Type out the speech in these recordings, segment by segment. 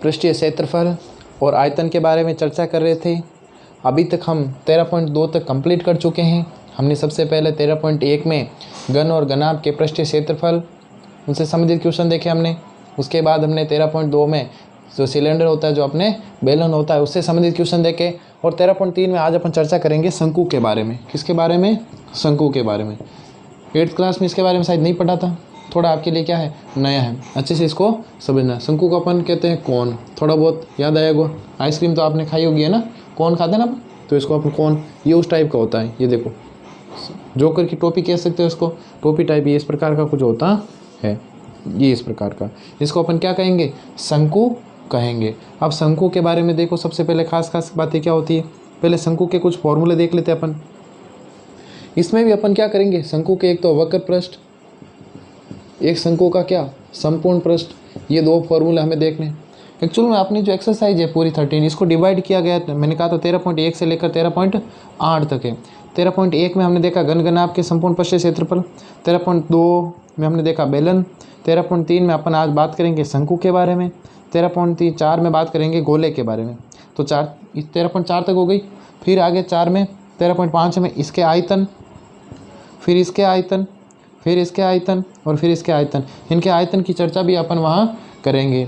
पृष्ठीय क्षेत्रफल और आयतन के बारे में चर्चा कर रहे थे। अभी तक हम 13.2 तक कंप्लीट कर चुके हैं। हमने सबसे पहले 13.1 में घन और घनाभ के पृष्ठीय क्षेत्रफल उनसे संबंधित क्वेश्चन देखे हमने। उसके बाद हमने 13.2 में जो सिलेंडर होता है, जो अपने बेलन होता है, उससे संबंधित क्वेश्चन देखे। और 13.3 में आज अपन चर्चा करेंगे शंकु के बारे में। किसके बारे में? शंकु के बारे में। 8th क्लास में इसके बारे में शायद नहीं पढ़ा था, थोड़ा आपके लिए क्या है, नया है, अच्छे से इसको समझना। शंकु को अपन कहते हैं कोन। थोड़ा बहुत याद आएगा। आइसक्रीम तो आपने खाई होगी है ना, कोन खाते हैं ना, तो इसको अपन कोन, ये उस टाइप का होता है। ये देखो, जोकर की टोपी कह सकते हो इसको, टोपी टाइप ये इस प्रकार का कुछ होता है, ये इस प्रकार का। इसको अपन क्या कहेंगे? शंकु कहेंगे। अब शंकु के बारे में देखो, सबसे पहले खास बातें क्या होती है। पहले शंकु के कुछ फॉर्मूले देख लेते हैं अपन। इसमें भी अपन क्या करेंगे, शंकु के एक तो वक्र पृष्ठ, एक शंकु का क्या, संपूर्ण पृष्ठ, ये दो फॉर्मूले हमें देखने। एक्चुअल में अपनी जो एक्सरसाइज है पूरी 13, इसको डिवाइड किया गया है। मैंने कहा था 13.1 से लेकर 13.8 तक है। 13.1 में हमने देखा घन घनाभ के संपूर्ण पृष्ठीय क्षेत्रफल, 13.2 में हमने देखा बेलन, 13.3 में अपन आज बात करेंगे शंकु के बारे में, 13.4 में बात करेंगे गोले के बारे में। तो 13.4 तक हो गई। फिर आगे 4 में 13.5 में इसके आयतन, फिर इसके आयतन, फिर इसके आयतन और फिर इसके आयतन। इनके आयतन की चर्चा भी अपन वहाँ करेंगे।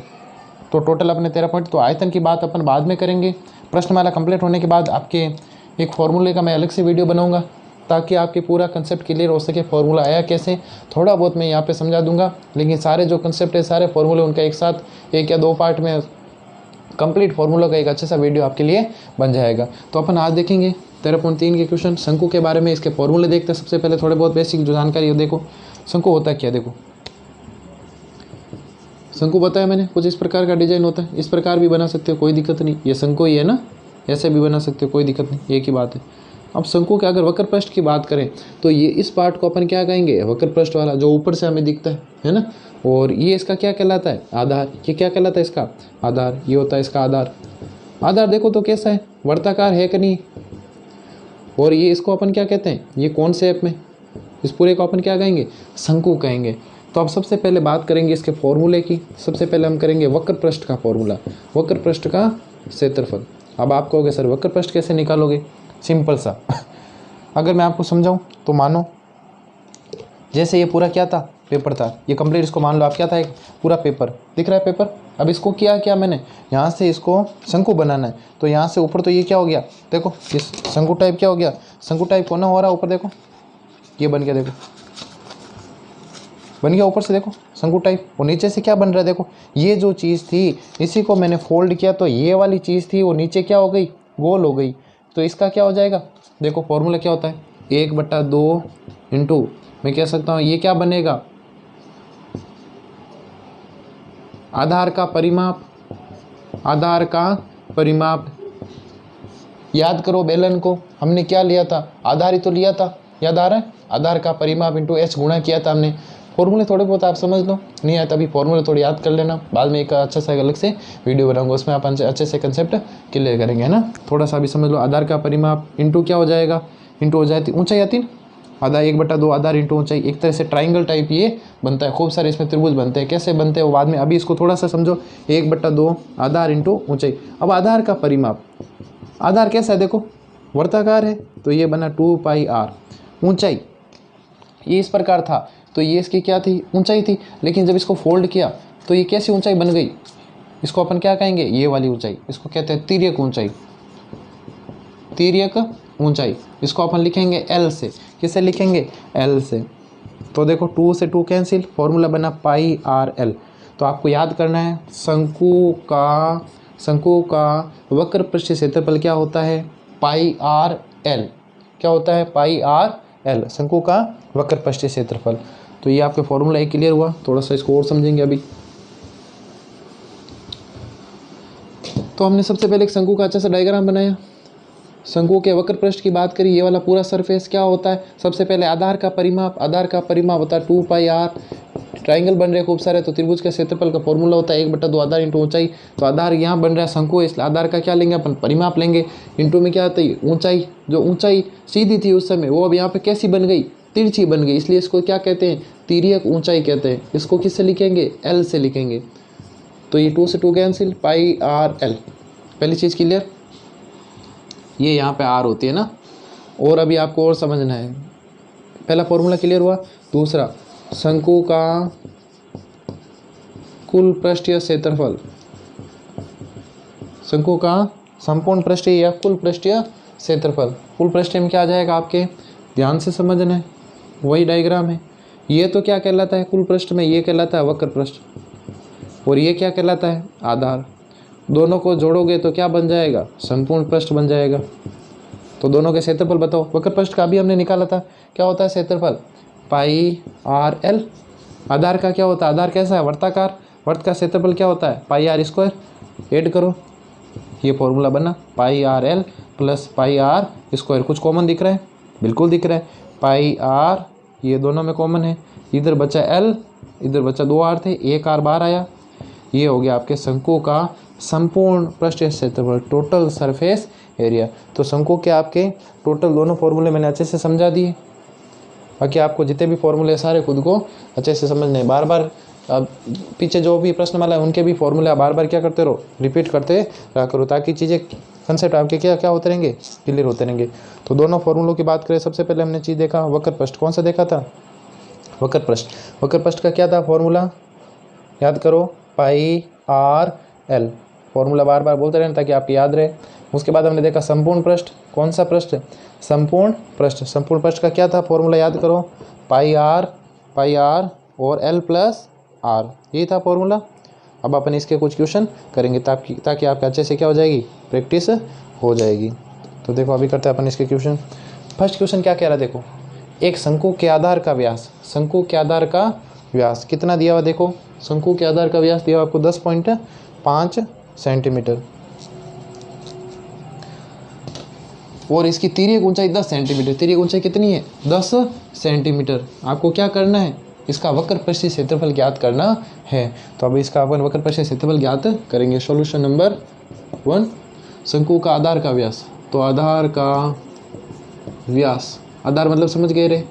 तो टोटल अपने 13 तो आयतन की बात अपन बाद में करेंगे। प्रश्नमाला कंप्लीट होने के बाद आपके एक फॉर्मूले का मैं अलग से वीडियो बनाऊंगा, ताकि आपके पूरा कंसेप्ट क्लियर हो सके। फॉर्मूला आया कैसे, थोड़ा बहुत मैं यहाँ पे समझा दूंगा, लेकिन सारे जो कंसेप्ट है, सारे फॉर्मूले उनका एक साथ 1 या 2 पार्ट में कंप्लीट फॉर्मूला का एक अच्छा सा वीडियो आपके लिए बन जाएगा। तो अपन आज देखेंगे 13.3 के क्वेश्चन शंकु के बारे में। इसके फॉर्मूले देखते हैं। सबसे पहले थोड़े बहुत बेसिक जो जानकारी है, देखो शंकु होता क्या। देखो शंकु बताया मैंने, कुछ इस प्रकार का डिजाइन होता है। इस प्रकार भी बना सकते हो, कोई दिक्कत नहीं, ये शंकु ही है ना, ऐसे भी बना सकते हो, कोई दिक्कत नहीं, एक ही बात है। अब शंकु के अगर वक्र पृष्ठ की बात करें तो ये इस पार्ट को अपन क्या कहेंगे, वक्र पृष्ठ वाला, जो ऊपर से हमें दिखता है ना। और ये इसका क्या कहलाता है, आधार। ये क्या कहलाता है, इसका आधार। ये होता है इसका आधार। आधार देखो तो कैसा है, वर्ताकार है कि नहीं। और ये इसको अपन क्या कहते हैं, ये कौन शेप में, इस पूरे को अपन क्या कहेंगे, शंकु कहेंगे। तो अब सबसे पहले बात करेंगे इसके फॉर्मूले की। सबसे पहले हम करेंगे वक्र पृष्ठ का फॉर्मूला, वक्र पृष्ठ का क्षेत्रफल। अब आप कहोगे सर वक्र पृष्ठ कैसे निकालोगे, सिंपल सा अगर मैं आपको समझाऊं तो मानो जैसे ये पूरा क्या था, पेपर था, ये कंप्लीट, इसको मान लो आप क्या था, एक पूरा पेपर दिख रहा है पेपर। अब इसको क्या मैंने यहाँ से इसको शंकु बनाना है, तो यहाँ से ऊपर तो ये क्या हो गया, देखो इस शंकु टाइप क्या हो गया, शंकु टाइप होना हो रहा है ऊपर, देखो ये बन गया, देखो बन गया ऊपर से, देखो शंकु टाइप। और नीचे से क्या बन रहा है, देखो ये जो चीज़ थी इसी को मैंने फोल्ड किया, तो ये वाली चीज़ थी वो नीचे क्या हो गई, गोल हो गई। तो इसका क्या हो जाएगा, देखो फॉर्मूला क्या होता है, 1/2 इंटू, मैं कह सकता हूँ ये क्या बनेगा, आधार का परिमाप, आधार का परिमाप। याद करो बेलन को हमने क्या लिया था, आधार ही तो लिया था, याद आ रहा है, आधार का परिमाप इंटू h गुणा किया था हमने। फॉर्मूले थोड़े बहुत आप समझ लो, नहीं आया तभी फॉर्मूले थोड़े याद कर लेना, बाद में एक अच्छा सा अलग से वीडियो बनाऊंगा, उसमें आप अच्छे से कंसेप्ट क्लियर करेंगे, है ना। थोड़ा सा भी समझ लो, आधार का परिमाप इंटू क्या हो जाएगा, इंटू हो जाती ऊंचाई आती ना, आधार 1/2 आधार इंटू ऊंचाई। एक तरह से ट्राइंगल टाइप ये बनता है, खूब सारे इसमें त्रिभुज बनते हैं, कैसे बनते हैं वो बाद में, अभी इसको थोड़ा सा समझो। 1/2 आधार इंटू ऊंचाई। अब आधार का परिमाप, आधार कैसा है, देखो वर्ताकार है, तो ये बना 2πr। ऊंचाई ये इस प्रकार था, तो ये इसकी क्या थी, ऊंचाई थी। लेकिन जब इसको फोल्ड किया तो ये कैसी ऊंचाई बन गई, इसको अपन क्या कहेंगे, ये वाली ऊंचाई, इसको कहते हैं तिर्यक ऊंचाई, तिर्यक ऊंचाई। इसको अपन लिखेंगे L से, किससे लिखेंगे, L से। तो देखो 2 से 2 कैंसिल, फॉर्मूला बना πrl। तो आपको याद करना है शंकु का वक्र पृष्ठीय क्षेत्रफल क्या होता है, πrl। क्या होता है, πrl, शंकु का वक्र पृष्ठीय क्षेत्रफल। तो ये आपके फॉर्मूला एक क्लियर हुआ। थोड़ा सा इसको और समझेंगे अभी। तो हमने सबसे पहले एक शंकु का अच्छा सा डायग्राम बनाया, शंकु के वक्र पृष्ठ की बात करी, ये वाला पूरा सरफेस क्या होता है, सबसे पहले आधार का परिमाप, आधार का परिमाप होता है 2πr। ट्राइंगल बन रहे खूब सारे, तो त्रिभुज के क्षेत्रफल का फॉर्मूला होता है 1/2 आधार इंटू ऊंचाई। तो आधार यहाँ बन रहा है शंकु, इसलिए आधार का क्या लेंगे अपन, परिमाप लेंगे। इंटू में क्या आता है, ऊंचाई। जो ऊंचाई सीधी थी उस समय, वो अब यहाँ पे कैसी बन गई, तिरछी बन गई, इसलिए इसको क्या कहते हैं, तिर्यक ऊंचाई कहते हैं। इसको किससे लिखेंगे, L से लिखेंगे। तो ये 2 से 2 कैंसिल, पाई आर एल। पहली चीज़ क्लियर, ये यहाँ पे आर होती है ना। और अभी आपको और समझना है, पहला फॉर्मूला क्लियर हुआ। दूसरा, शंकु का कुल पृष्ठीय क्षेत्रफल, शंकु का संपूर्ण पृष्ठीय या कुल पृष्ठीय क्षेत्रफल। कुल पृष्ठीय में क्या आ जाएगा आपके, ध्यान से समझना है, वही डायग्राम है। ये तो क्या कहलाता है कुल पृष्ठ में, ये कहलाता है वक्र पृष्ठ, और ये क्या कहलाता है आधार। दोनों को जोड़ोगे तो क्या बन जाएगा, संपूर्ण पृष्ठ बन जाएगा। तो दोनों के क्षेत्रफल बताओ। वक्र पृष्ठ का भी हमने निकाला था, क्या होता है क्षेत्रफल, पाई आर एल। आधार का क्या होता है, आधार कैसा है, वर्ताकार, वर्त का क्षेत्रफल क्या होता है, पाई आर स्क्वायर। ऐड करो, ये फॉर्मूला बना, pi r l plus pi r square. कुछ कॉमन दिख रहा है, बिल्कुल दिख रहा है, पाई आर ये दोनों में कॉमन है, इधर बचा एल, इधर बचा 2 आर थे, 1 आर बाहर आया। ये हो गया आपके शंकु का संपूर्ण पृष्ठीय क्षेत्रफल, टोटल सरफेस एरिया। तो शंकु के आपके टोटल दोनों फॉर्मूले मैंने अच्छे से समझा दिए। बाकी आपको जितने भी फॉर्मूले सारे खुद को अच्छे से समझने हैं। बार बार अब पीछे जो भी प्रश्नमाला है उनके भी फॉर्मूले बार बार क्या करते रहो, रिपीट करते रहा करो, ताकि चीज़ें कंसेप्ट आपके क्या क्या होते रहेंगे, क्लियर होते रहेंगे। तो दोनों फॉर्मूलों की बात करें, सबसे पहले हमने चीज़ देखा वक्र पृष्ठ। कौन सा देखा था, वक्र पृष्ठ। वक्र पृष्ठ का क्या था फॉर्मूला, याद करो, पाई आर एल। फॉर्मूला बार बार बोलते रहना ताकि आपको याद रहे। उसके बाद हमने देखा संपूर्ण पृष्ठ। कौन सा पृष्ठ, संपूर्ण पृष्ठ। संपूर्ण पृष्ठ का क्या था फॉर्मूला, याद करो, पाई आर और एल प्लस आर, यही था फॉर्मूला। अब अपन इसके कुछ क्वेश्चन करेंगे ताकि आपके अच्छे से क्या हो जाएगी, प्रैक्टिस हो जाएगी। तो देखो अभी करते हैं अपन इसके क्वेश्चन। फर्स्ट क्वेश्चन क्या कह रहा है, देखो, एक शंकु के आधार का व्यास, शंकु के आधार का व्यास कितना दिया हुआ, देखो शंकु के आधार का व्यास दिया हुआ आपको 10.5 सेंटीमीटर, और इसकी तिर्यक ऊंचाई 10 सेंटीमीटर। तिर्यक ऊंचाई कितनी है, 10 सेंटीमीटर। आपको क्या करना है, इसका वक्र पृष्ठीय क्षेत्रफल ज्ञात करना है। तो अब इसका अपन वक्र पृष्ठीय क्षेत्रफल ज्ञात करेंगे। सॉल्यूशन नंबर 1, शंकु का आधार का व्यास। तो आधार का व्यास, आधार मतलब समझ गए रे,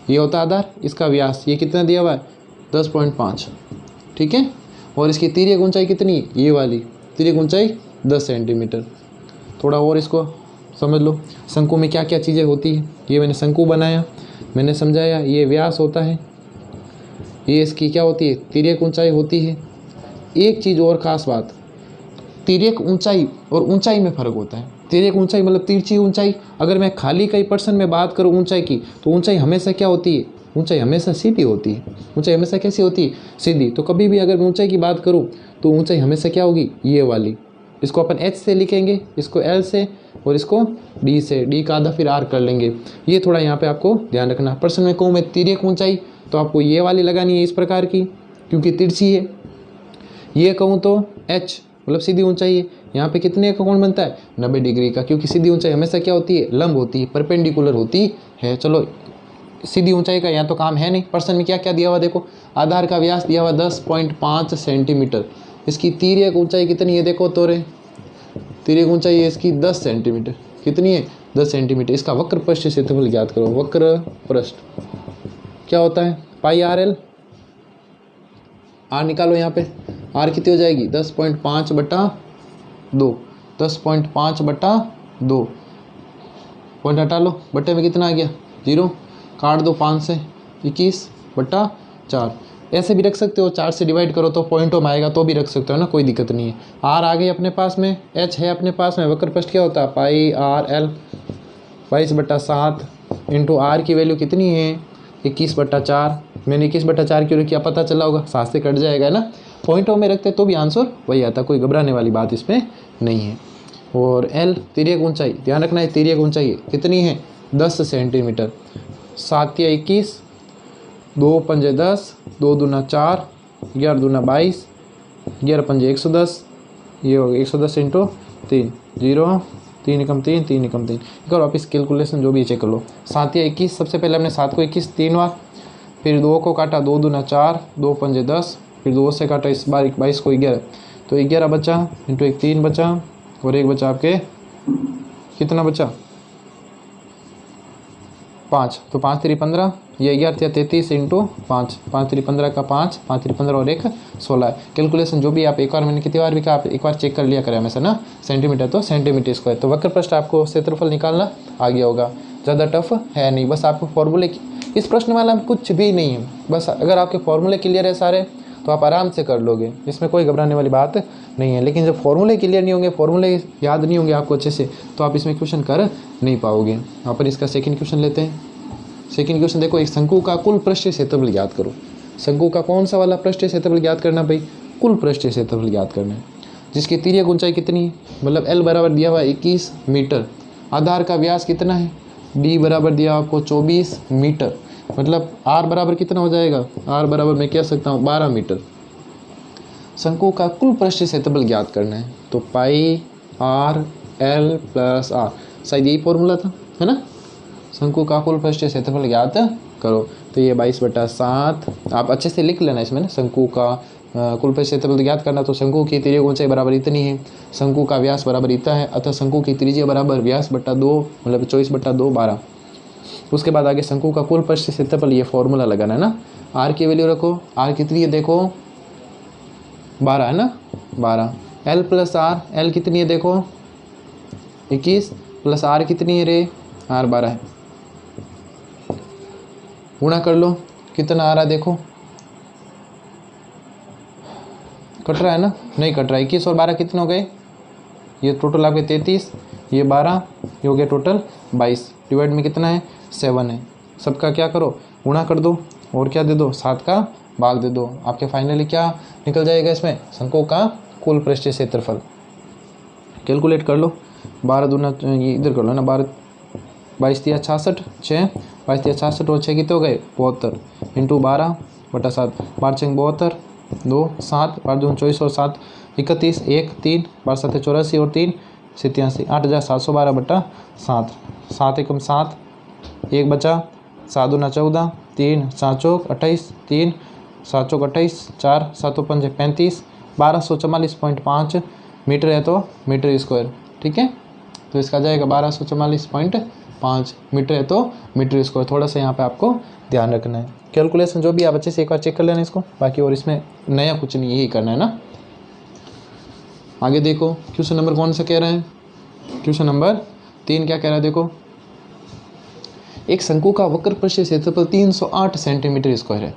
ये होता है आधार, इसका व्यास ये कितना दिया हुआ है 10.5, ठीक है। और इसकी तिर्यक ऊंचाई कितनी, ये वाली तिर्यक ऊंचाई 10 सेंटीमीटर। थोड़ा और इसको समझ लो, शंकु में क्या क्या चीज़ें होती है। ये मैंने शंकु बनाया, मैंने समझाया, ये व्यास होता है, ये इसकी क्या होती है, तिर्यक ऊंचाई होती है। एक चीज़ और ख़ास बात, तिर्यक ऊंचाई और ऊंचाई में फ़र्क होता है। तिर्यक ऊंचाई मतलब तिरछी ऊंचाई। अगर मैं खाली कई पर्सन में बात करूँ ऊंचाई की, तो ऊंचाई हमेशा क्या होती है, ऊंचाई हमेशा सीधी होती है। ऊंचाई हमेशा कैसी होती है, सीधी। तो कभी भी अगर मैं ऊंचाई की बात करूँ तो ऊंचाई हमेशा क्या होगी, ये वाली। इसको अपन h से लिखेंगे, इसको l से, और इसको d से, d का आधा फिर r कर लेंगे। ये थोड़ा यहाँ पे आपको ध्यान रखना। पर्सन में कहूँ मैं तिर्यक ऊंचाई, तो आपको ये वाली लगानी है इस प्रकार की, क्योंकि तिरछी है। ये कहूँ तो h मतलब सीधी ऊंचाई है। यहाँ पे कितने का कोण बनता है, 90 डिग्री का, क्योंकि सीधी ऊंचाई हमेशा क्या होती है, लंब होती है, परपेंडिकुलर होती है। चलो सीधी ऊंचाई का यहाँ तो काम है नहीं। पर्सन में क्या क्या दिया हुआ, देखो आधार का व्यास दिया हुआ 10.5 सेंटीमीटर। इसकी तिर्यक ऊंचाई कितनी है, देखो तो रे, तिर्यक ऊंचाई है इसकी 10 सेंटीमीटर। कितनी है, 10 सेंटीमीटर। इसका वक्र पृष्ठ क्षेत्रफल ज्ञात करो। वक्र पृष्ठ क्या होता है, पाई आर एल। आर निकालो, यहाँ पे आर कितनी हो जाएगी, 10.5/2। 10.5/2, पॉइंट हटा लो, बट्टे में कितना आ गया, 0, काट दो 5 से, 21/4। ऐसे भी रख सकते हो, 4 से डिवाइड करो तो पॉइंटों में आएगा, तो भी रख सकते हो ना, कोई दिक्कत नहीं है। आर आ गई अपने पास में, एच है अपने पास में। वक्र पृष्ठ क्या होता है, पाई आर एल 22/7 इंटू आर की वैल्यू कितनी है, 21/4। मैंने 21/4 क्यों किया, पता चला होगा, 7 से कट जाएगा ना। पॉइंटों में रखते तो भी आंसर वही आता, कोई घबराने वाली बात इसमें नहीं है। और एल तिर्यक ऊंचाई, ध्यान रखना है, तिर्यक ऊंचाई कितनी है, 10 सेंटीमीटर। 7 या 21, 2 पंजे 10, 2 दूना 4, 11 दूना 22, 11 पंजे 110, ये हो गया 110 इंटू 3, 0, 3 एकम 3, 3 एकम 3। करो वापस कैलकुलेशन जो भी चेक कर लो। 7 या 21, सबसे पहले हमने 7 को 21 3 बार, फिर 2 को काटा, 2 दूना 4, 2 पंजे 10, फिर 2 से काटा इस बार 22 को 11, तो 11 बचा इंटू 1 3 बचा, और 1 बचा आपके, कितना बचा 5, तो 5 3 15, ये 11 या 33 इंटू 5, 5 3 15 का 5, 5 3 15 और 1 16। कैलकुलेशन जो भी आप एक बार, मैंने कितनी बार भी कहा, आप एक बार चेक कर लिया करें हमेशा ना, सेंटीमीटर तो सेंटीमीटर स्क्वायर। तो वक्र पृष्ठ आपको क्षेत्रफल निकालना आ गया होगा, ज़्यादा टफ है नहीं। बस आपको फॉर्मूले, इस प्रश्न वाला में कुछ भी नहीं है, बस अगर आपके फॉर्मूले क्लियर है सारे तो आप आराम से कर लोगे, इसमें कोई घबराने वाली बात नहीं है। लेकिन जब फॉर्मूले क्लियर नहीं होंगे, फॉर्मूले याद नहीं होंगे आपको अच्छे से, तो आप इसमें क्वेश्चन कर नहीं पाओगे। यहाँ पर इसका सेकंड क्वेश्चन लेते हैं। सेकंड क्वेश्चन देखो, एक शंकु का कुल पृष्ठीय क्षेत्रफल ज्ञात करो। शंकु का कौन सा वाला पृष्ठीय क्षेत्रफल ज्ञात करना भाई? कुल पृष्ठीय क्षेत्रफल ज्ञात करना है, जिसकी तिर्यक ऊंचाई कितनी है, मतलब L बराबर दिया हुआ 21 मीटर, आधार का व्यास कितना है, D बराबर दिया आपको 24 मीटर, मतलब R बराबर कितना हो जाएगा, R बराबर मैं कह सकता हूँ 12 मीटर। शंकु का कुल पृष्ठीय क्षेत्रफल ज्ञात करना है, तो पाई R L प्लस R, शायद यही फॉर्मूला था, है ना। शंकु का कुल पृष्ठीय क्षेत्रफल ज्ञात करो, तो ये 22/7 आप अच्छे से लिख लेना इसमें ना। शंकु का कुल पृष्ठीय क्षेत्रफल ज्ञात करना, तो शंकु की तिर्यक ऊंचाई बराबर इतनी है, शंकु का व्यास बराबर इतना है, अतः शंकु की त्रिज्या बराबर व्यास बटा 2, मतलब 24/2 12। उसके बाद आगे शंकु का कुल पृष्ठीय क्षेत्रफल, ये फॉर्मूला लगाना है ना। R की वैल्यू रखो, R कितनी है देखो 12 है ना, 12। L प्लस R, L कितनी है देखो 21, प्लस R कितनी है रे, R 12 है। गुणा कर लो, कितना आ रहा है देखो, कट रहा है ना, नहीं कट रहा है। 21 और 12 कितने हो गए, ये टोटल आपके 33, ये 12, ये हो गया टोटल 22, डिवाइड में कितना है 7 है। सबका क्या करो, गुणा कर दो, और क्या दे दो, 7 का भाग दे दो, आपके फाइनली क्या निकल जाएगा इसमें, शंकु का कुल पृष्ठीय क्षेत्रफल। कैलकुलेट कर लो, 12 दूना, ये इधर कर लो ना, 12 22 3 66, 6 22 3 66 और 6 कितने हो गए 72, इंटू 12/7, 12 6 72, 2 7, 12 दून 24 और 7 31, 1 3, 12 7 84 और 3 87, 8712/7, 7 एकम 7, 1 बचा, 7 दूना 14, 3 7 चौक 28, 3 7 चौक 28, 4 7 5 35, 1244.5 मीटर है तो मीटर स्क्वायर, ठीक है। तो इसका जाएगा 1244.5 मीटर है तो मीटर स्क्वायर। थोड़ा सा यहाँ पे आपको ध्यान रखना है, कैलकुलेशन जो भी आप अच्छे से एक बार चेक कर लेना इसको, बाकी और इसमें नया कुछ नहीं, यही करना है ना। आगे देखो क्वेश्चन नंबर कौन सा कह रहा है, क्वेश्चन नंबर 3 क्या कह रहा है देखो, एक शंकु का वक्र पृष्ठीय क्षेत्रफल 308 सेंटीमीटर स्क्वायर है।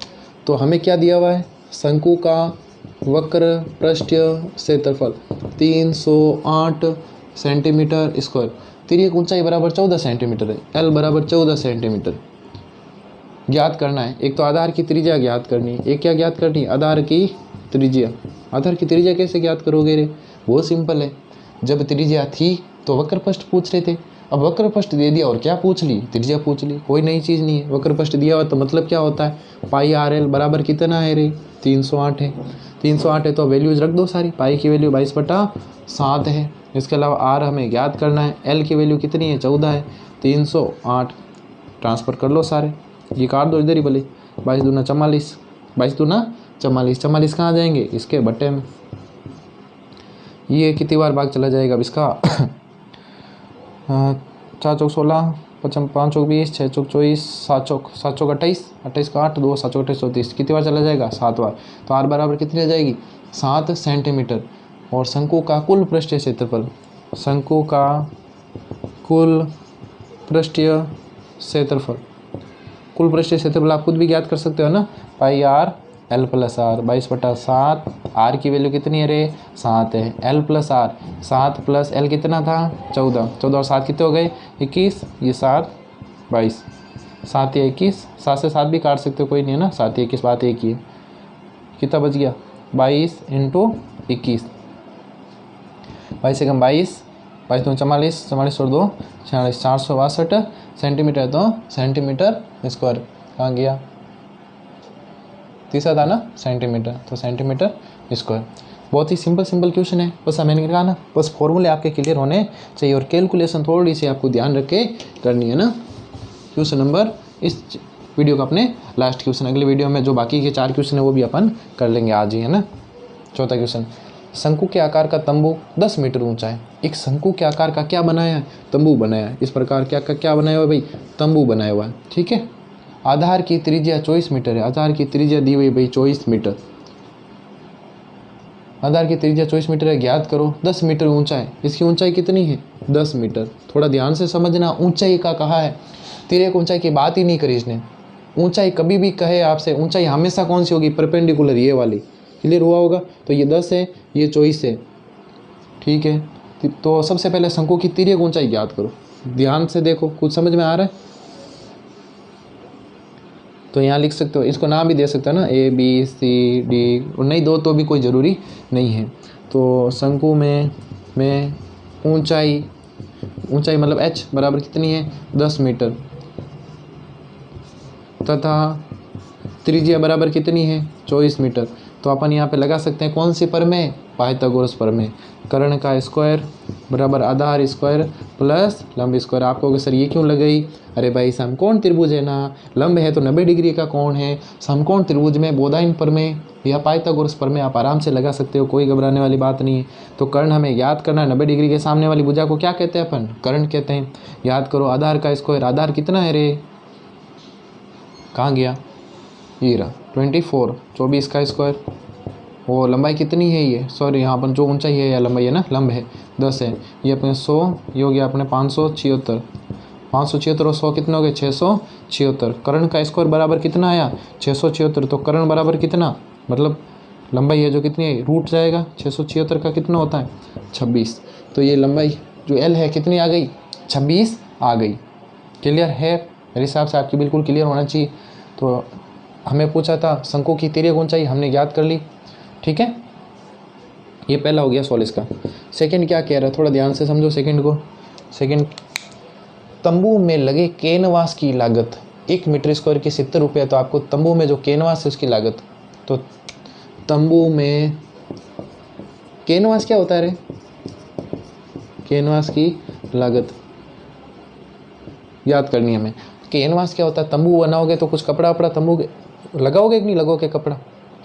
तो हमें क्या दिया हुआ है, शंकु का वक्र पृष्ठीय क्षेत्रफल 308 सेंटीमीटर स्क्वायर, तिर्यक ऊंचाई बराबर 14 सेंटीमीटर है, L बराबर 14 सेंटीमीटर ज्ञात करना है। एक तो आधार की त्रिज्या ज्ञात करनी है, एक क्या ज्ञात करनी है, आधार की त्रिज्या। आधार की त्रिज्या कैसे ज्ञात करोगे रे, वो सिंपल है, जब त्रिज्या थी तो वक्र पृष्ठ पूछ रहे थे, अब वक्र पृष्ठ दे दिया और क्या पूछ ली, त्रिज्या पूछ ली, कोई नई चीज़ नहीं है। वक्र पृष्ठ दिया हुआ तो मतलब क्या होता है, पाई RL बराबर कितना है रे 308 है, 308 है तो वैल्यूज रख दो सारी। पाई की वैल्यू 22/7 है, इसके अलावा R हमें ज्ञात करना है, L की वैल्यू कितनी है 14 है, 308 ट्रांसफ़र कर लो सारे, ये काट दो इधर ही भले, 22 दूना 44, 22 दूना 44, 44 कहाँ जाएंगे इसके बट्टे में, ये कितनी बार भाग चला जाएगा अब इसका 4 चौक 16, 5 चौक 20, 6 चौक 24, 7 चौक 28, 28 का 8, 2 7 चौक 28 34, कितनी बार चला जाएगा 7 बार। तो R बराबर कितनी आ जाएगी 7 सेंटीमीटर। और शंकु का कुल पृष्ठीय क्षेत्रफल, शंकु का कुल पृष्ठीय क्षेत्रफल, कुल पृष्ठीय क्षेत्रफल आप खुद भी ज्ञात कर सकते हो ना, पाई R L plus R 22/7, R की वैल्यू कितनी है रे 7 है, L plus R 7 plus L कितना था 14, 14 और 7 कितने हो गए 21, ये 7 22, 7 या 21, 7 से 7 भी काट सकते हो कोई नहीं है ना, 7 या 21 बात एक ही है, कितना बच गया 22 इंटू 21, 22 से कम 22, 22 दूनी 44, 44 और 2 46, 462 सेंटीमीटर, तो सेंटीमीटर स्क्वायर कहाँ गया, तीसरा था ना सेंटीमीटर, तो सेंटीमीटर स्क्वायर। बहुत ही सिंपल क्वेश्चन है, बस मैंने कहा ना, बस फॉर्मूले आपके क्लियर होने चाहिए और कैलकुलेशन थोड़ी सी आपको ध्यान रख के करनी है ना। क्वेश्चन नंबर, इस वीडियो का अपने लास्ट क्वेश्चन, अगले वीडियो में जो बाकी के 4 क्वेश्चन है वो भी अपन कर लेंगे आज ही, है ना। चौथा क्वेश्चन, शंकु के आकार का तंबू 10 मीटर ऊंचा है। एक शंकु के आकार का क्या बनाया है? तंबू बनाया है। इस प्रकार क्या बनाया हुआ है भाई? तंबू बनाया हुआ है। ठीक है। आधार की त्रिज्या 24 मीटर है। आधार की त्रिज्या दी हुई भाई 24 मीटर। आधार की त्रिज्या 24 मीटर है, ज्ञात करो। 10 मीटर ऊंचा है। इसकी ऊंचाई कितनी है? 10 मीटर। थोड़ा ध्यान से समझना, ऊंचाई का कहा है, तिर्यक ऊंचाई की बात ही नहीं करी इसने। ऊंचाई कभी भी कहे आपसे, ऊंचाई हमेशा कौन सी होगी? परपेंडिकुलर, ये वाली। क्लियर हुआ होगा? तो ये 10 है, ये 24 है। ठीक है। तो सबसे पहले शंकु की तिर्यक ऊंचाई ज्ञात करो। ध्यान से देखो, कुछ समझ में आ रहा है? तो यहाँ लिख सकते हो, इसको नाम भी दे सकते हो ना, A B C D, और नहीं दो तो भी कोई ज़रूरी नहीं है। तो शंकु में ऊंचाई मतलब h बराबर कितनी है? 10 मीटर, तथा त्रिज्या बराबर कितनी है? 24 मीटर। तो अपन यहाँ पे लगा सकते हैं कौन सी प्रमेय? पाइथागोरस प्रमेय। कर्ण का स्क्वायर बराबर आधार स्क्वायर प्लस लंब स्क्वायर। आप कहोगे सर ये क्यों लगाई? अरे भाई समकोण त्रिभुज है ना, लंब है तो 90 डिग्री का कोण है। समकोण त्रिभुज में बोधायन प्रमेय या पाइथागोरस प्रमेय आप आराम से लगा सकते हो, कोई घबराने वाली बात नहीं है। तो कर्ण हमें याद करना है, 90 डिग्री के सामने वाली भुजा को क्या कहते हैं अपन? कर्ण कहते हैं। याद करो, आधार का स्क्वायर, आधार कितना है रे? कहाँ गया? ये रहा 24, 24 का स्क्वायर। वो लंबाई कितनी है? ये सॉरी यहाँ पर जो ऊंचाई है या लंबाई है ना, लंब है 10 है। ये अपने 100, ये हो गया अपने 576। 576 और 100 कितने हो गए? 676। कर्ण का स्क्वायर बराबर कितना आया? 676। तो कर्ण बराबर कितना, मतलब लंबाई है जो कितनी है, रूट जाएगा 676 का कितना होता है? 26। तो ये लंबाई जो L है कितनी आ गई? 26 आ गई। क्लियर है? मेरे हिसाब से आपकी बिल्कुल क्लियर होना चाहिए। तो हमें पूछा था शंकु की तिर्यक ऊंचाई, हमने याद कर ली। ठीक है, ये पहला हो गया सॉल्व इसका। सेकंड क्या कह रहा है, थोड़ा ध्यान से समझो सेकंड को। सेकंड, तंबू में लगे कैनवास की लागत 1 मीटर स्क्वायर की 70 रुपये। तो आपको तंबू में जो कैनवास है उसकी लागत, तो तंबू में कैनवास क्या होता है रे? कैनवास की लागत याद करनी है हमें। कैनवास क्या होता है? तंबू बनाओगे तो कुछ कपड़ा वपड़ा तंबू लगाओगे कि नहीं लगाओगे कपड़ा?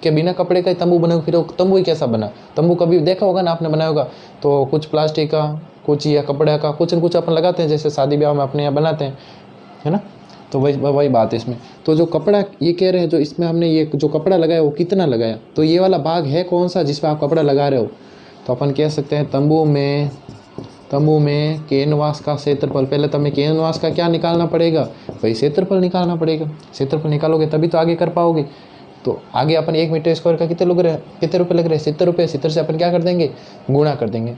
कि बिना कपड़े का ही तंबू बनाओगे? फिर वो तंबू ही कैसा बना? तंबू कभी देखा होगा ना आपने बनाया होगा, तो कुछ प्लास्टिक का, कुछ या कपड़े का, कुछ न कुछ अपन लगाते हैं, जैसे शादी ब्याह में अपने यहाँ बनाते हैं, है ना। तो वही बात है इसमें। तो जो कपड़ा ये कह रहे हैं, जो इसमें हमने ये जो कपड़ा लगाया वो कितना लगाया, तो ये वाला भाग है कौन सा जिस पर आप कपड़ा लगा रहे हो? तो अपन कह सकते हैं तंबू में कैनवास का क्षेत्रफल। पहले तो हमें कैनवास का क्या निकालना पड़ेगा भाई? क्षेत्रफल निकालना पड़ेगा। क्षेत्रफल निकालोगे तभी तो आगे कर पाओगे। तो आगे अपन 1 मीटर स्क्वायर का कितने रुपए लग रहे हैं? 70 रुपये। 70 से अपन क्या कर देंगे? गुणा कर देंगे।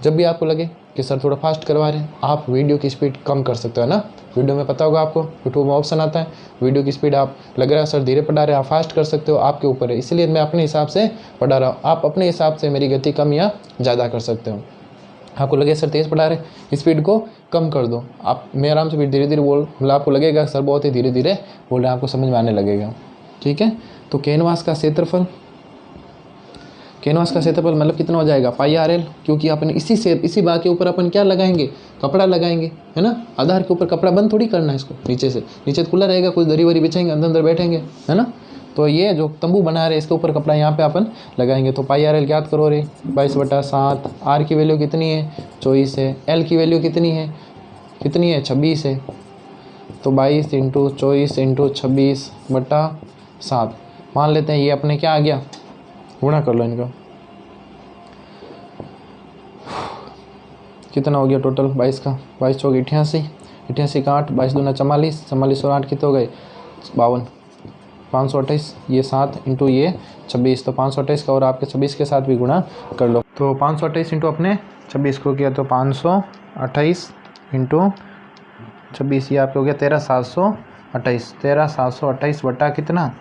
जब भी आपको लगे कि सर थोड़ा फास्ट करवा रहे हैं, आप वीडियो की स्पीड कम कर सकते हो ना। वीडियो में पता होगा आपको, यूट्यूब में ऑप्शन आता है, वीडियो की स्पीड आप लग रहा है सर धीरे पढ़ा रहे हैं, आप फास्ट कर सकते हो, आपके ऊपर है। इसलिए मैं अपने हिसाब से पढ़ा रहा हूँ, आप अपने हिसाब से मेरी गति कम या ज़्यादा कर सकते हो। आपको लगे सर तेज़ पढ़ा रहे, स्पीड को कम कर दो आप। मैं आराम से धीरे धीरे बोल, मतलब आपको लगेगा सर बहुत ही धीरे धीरे बोल रहे हैं, आपको समझ में आने लगेगा। ठीक है। तो कैनवास का क्षेत्रफल मतलब कितना हो जाएगा? πr_l, क्योंकि अपन इसी बात के ऊपर अपन क्या लगाएंगे? कपड़ा लगाएंगे, है ना। आधार के ऊपर कपड़ा बंद थोड़ी करना है इसको, नीचे खुला रहेगा, कुछ दरी वरी बिछाएंगे, अंदर बैठेंगे, है ना। तो ये जो तंबू बना रहे इसके ऊपर कपड़ा यहाँ पे अपन लगाएंगे। तो πr_l याद करो रे, 22/7। r की वैल्यू कितनी है? 24 है। l की वैल्यू कितनी है? 26 है। तो 22 × 24 × 26/7 मान लेते हैं। ये अपने क्या आ गया? गुणा कर लो इनका, कितना हो गया टोटल? 22 का 22 चौक 88, 88 का 8, 22 दूना 44, 44 और 8 कितने हो गए? 52, 528। ये 7 × ये 26, तो 528 का और आपके 26 के साथ भी गुणा कर लो। तो 528 × अपने 26 को किया तो 528 × 26, ये आपके हो गया 13,728। 13,728 बटा कितना?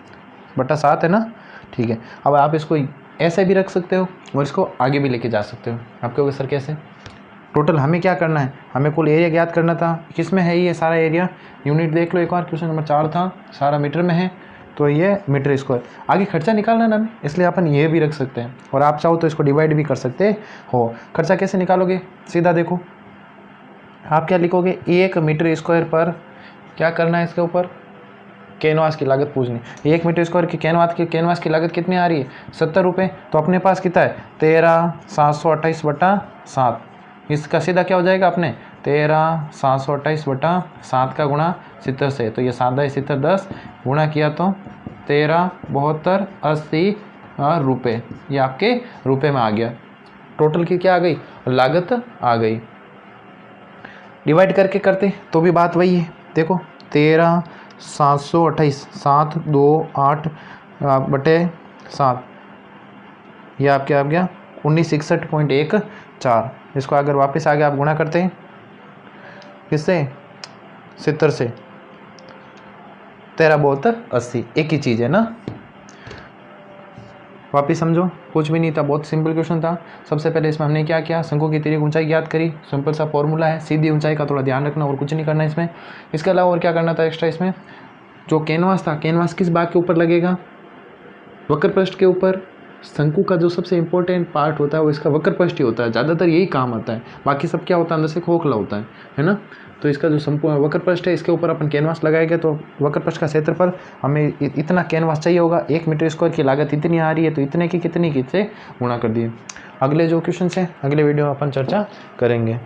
बटा 7 है ना। ठीक है। अब आप इसको ऐसे भी रख सकते हो और इसको आगे भी लेके जा सकते हो। आप कहोगे सर कैसे? टोटल हमें क्या करना है? हमें कुल एरिया ज्ञात करना था। किस में है ये सारा एरिया? यूनिट देख लो एक बार, क्वेश्चन नंबर 4 था, सारा मीटर में है, तो ये मीटर स्क्वायर। आगे खर्चा निकालना ना, इसलिए अपन ये भी रख सकते हैं, और आप चाहो तो इसको डिवाइड भी कर सकते हो। खर्चा कैसे निकालोगे? सीधा देखो, आप क्या लिखोगे? 1 मीटर स्क्वायर पर क्या करना है? इसके ऊपर कैनवास की लागत पूछनी। 1 मीटर स्क्वायर की कैनवास की लागत कितनी आ रही है? 70 रुपये। तो अपने पास कितना है? 13,728/7। इसका सीधा क्या हो जाएगा अपने? 13,728/7 का गुणा 70 से, तो ये 7 70 10 गुणा किया तो 13,72,80 रुपये, ये आपके रुपए में आ गया। टोटल की क्या आ गई? लागत आ गई। डिवाइड करके करते तो भी बात वही है। देखो 13,728 728/7, ये आपके आ गया 1961.14। इसको अगर वापस आगे आप गुणा करते हैं किससे? 70 से, 13,72,80, एक ही चीज़ है ना। वापिस समझो, कुछ भी नहीं था, बहुत सिंपल क्वेश्चन था। सबसे पहले इसमें हमने क्या किया? शंकु की तिर्यक ऊंचाई ज्ञात करी। सिंपल सा फॉर्मूला है, सीधी ऊंचाई का थोड़ा ध्यान रखना और कुछ नहीं करना इसमें। इसके अलावा और क्या करना था एक्स्ट्रा इसमें? जो कैनवास था, कैनवास किस भाग के ऊपर लगेगा? वक्र पृष्ठ के ऊपर। शंकु का जो सबसे इंपॉर्टेंट पार्ट होता है वो इसका वक्र पृष्ठ ही होता है, ज़्यादातर यही काम आता है। बाकी सब क्या होता है? अंदर से खोखला होता है ना। तो इसका जो संपूर्ण वक्र पृष्ठ है, इसके ऊपर अपन कैनवास लगाएंगे तो वक्र पृष्ठ का क्षेत्रफल हमें इतना कैनवास चाहिए होगा। 1 मीटर स्क्वायर की लागत इतनी आ रही है, तो इतने की कितनी की से गुणा कर दिए। अगले जो क्वेश्चन है, अगले वीडियो में अपन चर्चा करेंगे।